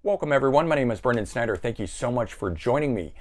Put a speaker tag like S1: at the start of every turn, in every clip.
S1: Welcome everyone, my name is Brendan Snyder. Thank you so much for joining me.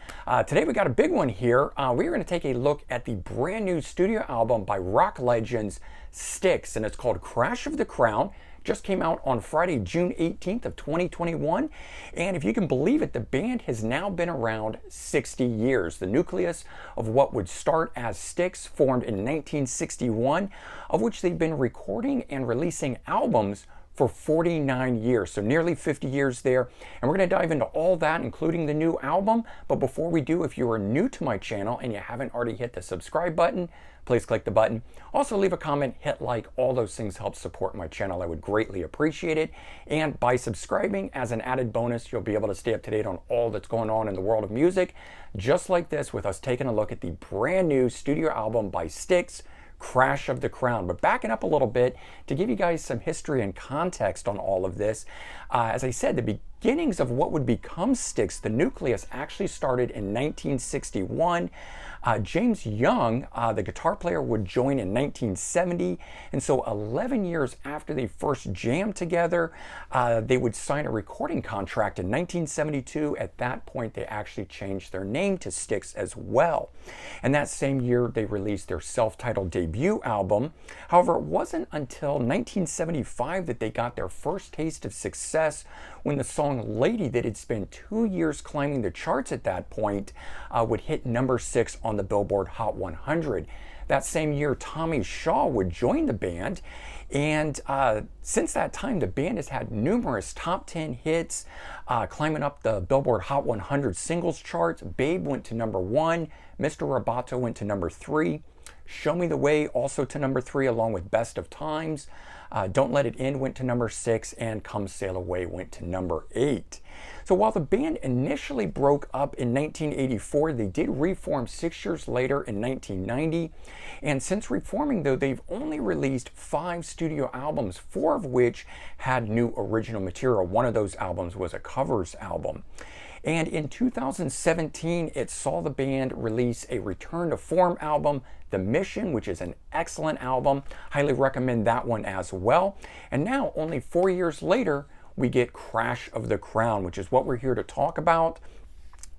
S1: Today we got a big one here. We're going to take a look at the brand new studio album by rock legends Styx, and it's called Crash of the Crown. Just came out on Friday, June 18th of 2021, and if you can believe it, the band has now been around 60 years. The nucleus of what would start as Styx formed in 1961, of which they've been recording and releasing albums for 49 years, so nearly 50 years there. And we're going to dive into all that, including the new album. But before we do, if you are new to my channel and you haven't already hit the subscribe button, please click the button. Also leave a comment, hit like, all those things help support my channel. I would greatly appreciate it. And by subscribing, as an added bonus, you'll be able to stay up to date on all that's going on in the world of music, just like this, with us taking a look at the brand new studio album by Styx, Crash of the Crown. But backing up a little bit to give you guys some history and context on all of this, as I said, the beginnings of what would become Styx, the nucleus, actually started in 1961. James Young, the guitar player, would join in 1970, and so 11 years after they first jammed together, they would sign a recording contract in 1972. At that point, they actually changed their name to Styx as well. And that same year, they released their self-titled debut album. However, it wasn't until 1975 that they got their first taste of success, when the song Lady, that had spent 2 years climbing the charts at that point, would hit number 6 on the Billboard Hot 100. That same year, Tommy Shaw would join the band, and since that time, the band has had numerous top 10 hits, climbing up the Billboard Hot 100 singles charts. Babe went to number 1, Mr. Roboto went to number 3, Show Me the Way also to number 3, along with Best of Times. Don't Let It End went to number 6, and Come Sail Away went to number 8. So while the band initially broke up in 1984, they did reform 6 years later in 1990. And since reforming, though, they've only released 5 studio albums, 4 of which had new original material. One of those albums was a covers album. And in 2017, it saw the band release a return to form album, The Mission, which is an excellent album. Highly recommend that one as well. And now, only 4 years later, we get Crash of the Crown, which is what we're here to talk about.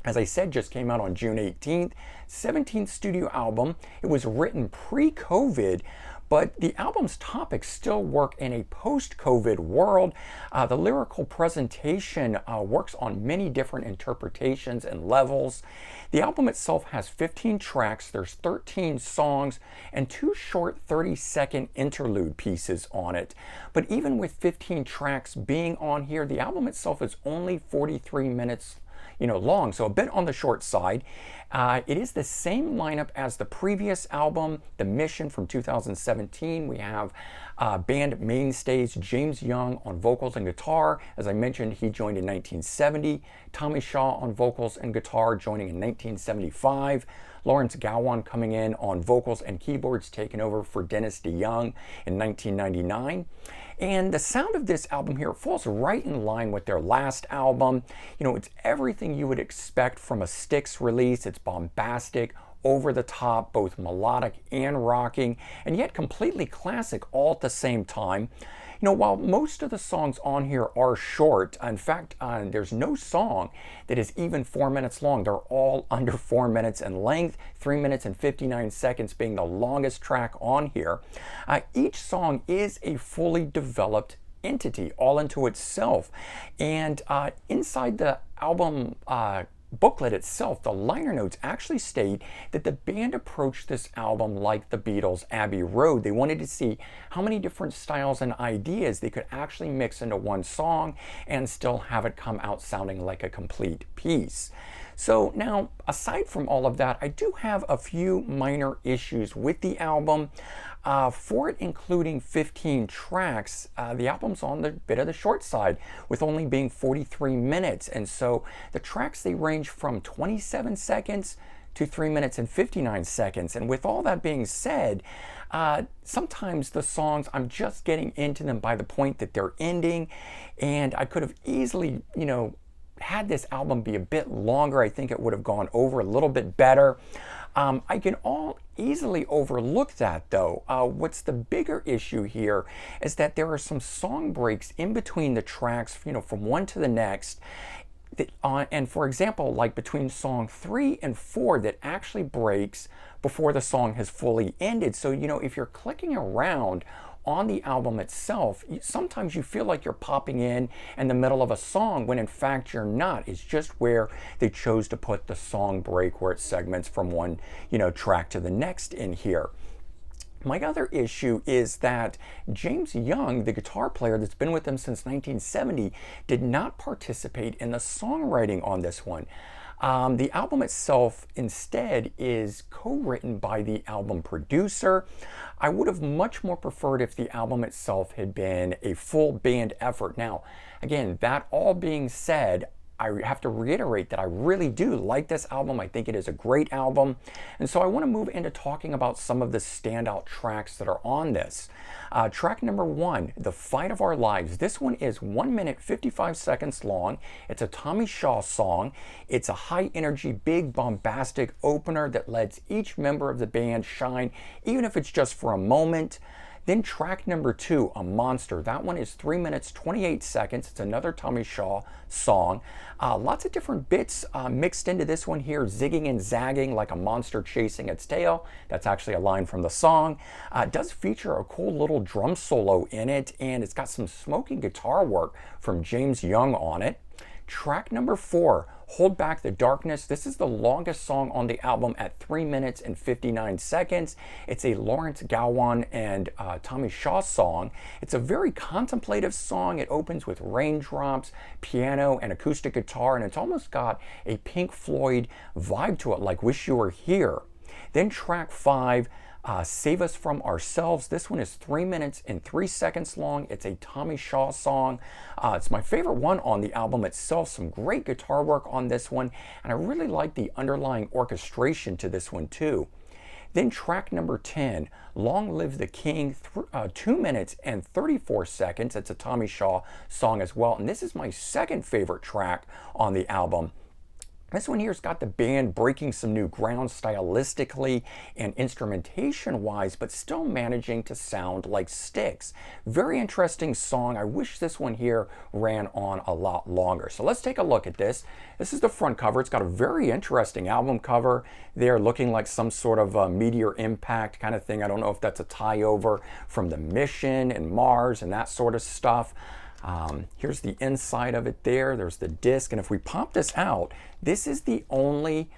S1: As I said, just came out on June 18th, 17th studio album. It was written pre-COVID, but the album's topics still work in a post-COVID world. The lyrical presentation works on many different interpretations and levels. The album itself has 15 tracks, there's 13 songs, and 2 short 30-second interlude pieces on it. But even with 15 tracks being on here, the album itself is only 43 minutes long, so a bit on the short side. It is the same lineup as the previous album, The Mission from 2017. We have band mainstays James Young on vocals and guitar. As I mentioned, he joined in 1970. Tommy Shaw on vocals and guitar, joining in 1975. Lawrence Gowan coming in on vocals and keyboards, taking over for Dennis DeYoung in 1999. And the sound of this album here falls right in line with their last album. It's everything you would expect from a Styx release. It's bombastic, over the top, both melodic and rocking, and yet completely classic all at the same time. While most of the songs on here are short, in fact, there's no song that is even 4 minutes long. They're all under 4 minutes in length, 3 minutes and 59 seconds being the longest track on here. Each song is a fully developed entity all into itself. And inside the album booklet itself, the liner notes actually state that the band approached this album like the Beatles' Abbey Road. They wanted to see how many different styles and ideas they could actually mix into one song and still have it come out sounding like a complete piece. So now, aside from all of that, I do have a few minor issues with the album. For it including 15 tracks, the album's on the bit of the short side, with only being 43 minutes. And so the tracks, they range from 27 seconds to 3 minutes and 59 seconds. And with all that being said, sometimes the songs, I'm just getting into them by the point that they're ending, and I could have easily, had this album be a bit longer, I think it would have gone over a little bit better. I can all easily overlook that though. What's the bigger issue here is that there are some song breaks in between the tracks, you know, from one to the next. And for example, like between song 3 and 4, that actually breaks before the song has fully ended. So, you know, if you're clicking around on the album itself, sometimes you feel like you're popping in the middle of a song when in fact you're not. It's just where they chose to put the song break where it segments from one, you know, track to the next in here. My other issue is that James Young, the guitar player that's been with them since 1970, did not participate in the songwriting on this one. The album itself instead is co-written by the album producer. I would have much more preferred if the album itself had been a full band effort. Now, again, that all being said, I have to reiterate that I really do like this album. I think it is a great album. And so I want to move into talking about some of the standout tracks that are on this. Track number 1, The Fight of Our Lives. This one is 1 minute 55 seconds long. It's a Tommy Shaw song. It's a high energy, big bombastic opener that lets each member of the band shine, even if it's just for a moment. Then track number 2, A Monster. That one is 3 minutes 28 seconds. It's another Tommy Shaw song. Lots of different bits mixed into this one here, zigging and zagging like a monster chasing its tail. That's actually a line from the song. It does feature a cool little drum solo in it, and it's got some smoking guitar work from James Young on it. Track number 4, Hold Back the Darkness. This is the longest song on the album at 3 minutes and 59 seconds. It's a Lawrence Gowan and Tommy Shaw song. It's a very contemplative song. It opens with raindrops, piano, and acoustic guitar, and it's almost got a Pink Floyd vibe to it, like Wish You Were Here. Then track 5, Save Us From Ourselves. This one is 3 minutes and 3 seconds long. It's a Tommy Shaw song. It's my favorite one on the album itself. Some great guitar work on this one, and I really like the underlying orchestration to this one too. Then track number 10, Long Live the King, 2 minutes and 34 seconds. It's a Tommy Shaw song as well, and this is my second favorite track on the album. This one here's got the band breaking some new ground stylistically and instrumentation wise, but still managing to sound like Styx. Very interesting song. I wish this one here ran on a lot longer. So let's take a look at this. This is the front cover. It's got a very interesting album cover there, looking like some sort of a meteor impact kind of thing. I don't know if that's a tie over from the mission and Mars and that sort of stuff. Here's the inside of it there. There's the disc. And if we pop this out, this is the only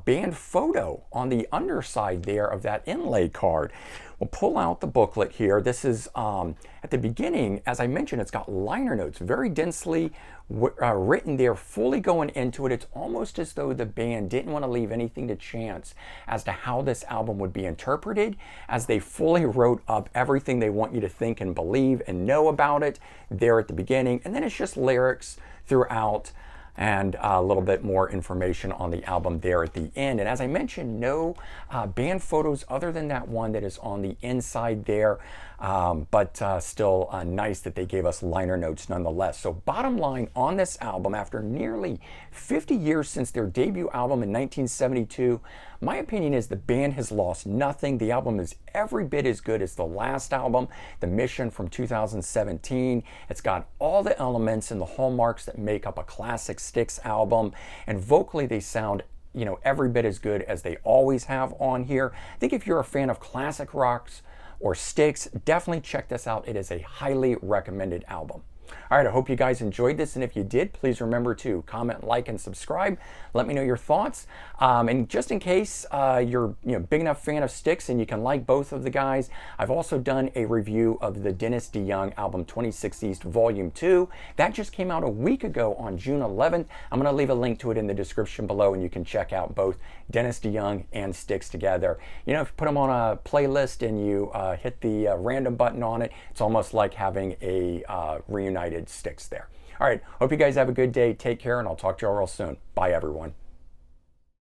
S1: band photo on the underside there of that inlay card. We'll pull out the booklet here. This is at the beginning, as I mentioned, it's got liner notes, very densely written there, fully going into it. It's almost as though the band didn't want to leave anything to chance as to how this album would be interpreted, as they fully wrote up everything they want you to think and believe and know about it there at the beginning. And then it's just lyrics throughout, and a little bit more information on the album there at the end. And as I mentioned, no band photos other than that one that is on the inside there, but still nice that they gave us liner notes nonetheless. So bottom line on this album, after nearly 50 years since their debut album in 1972, my opinion is the band has lost nothing. The album is every bit as good as the last album, The Mission from 2017. It's got all the elements and the hallmarks that make up a classic Styx album, and vocally they sound, you know, every bit as good as they always have on here. I think if you're a fan of classic rocks or Styx, definitely check this out. It is a highly recommended album. All right, I hope you guys enjoyed this, and if you did, please remember to comment, like, and subscribe. Let me know your thoughts. And just in case you're big enough fan of Styx and you can like both of the guys, I've also done a review of the Dennis DeYoung album 26 East Volume 2. That just came out a week ago on June 11th. I'm going to leave a link to it in the description below, and you can check out both Dennis DeYoung and Styx together. You know, if you put them on a playlist and you hit the random button on it, it's almost like having a reunited Styx there. All right, hope you guys have a good day. Take care, and I'll talk to you all real soon. Bye, everyone.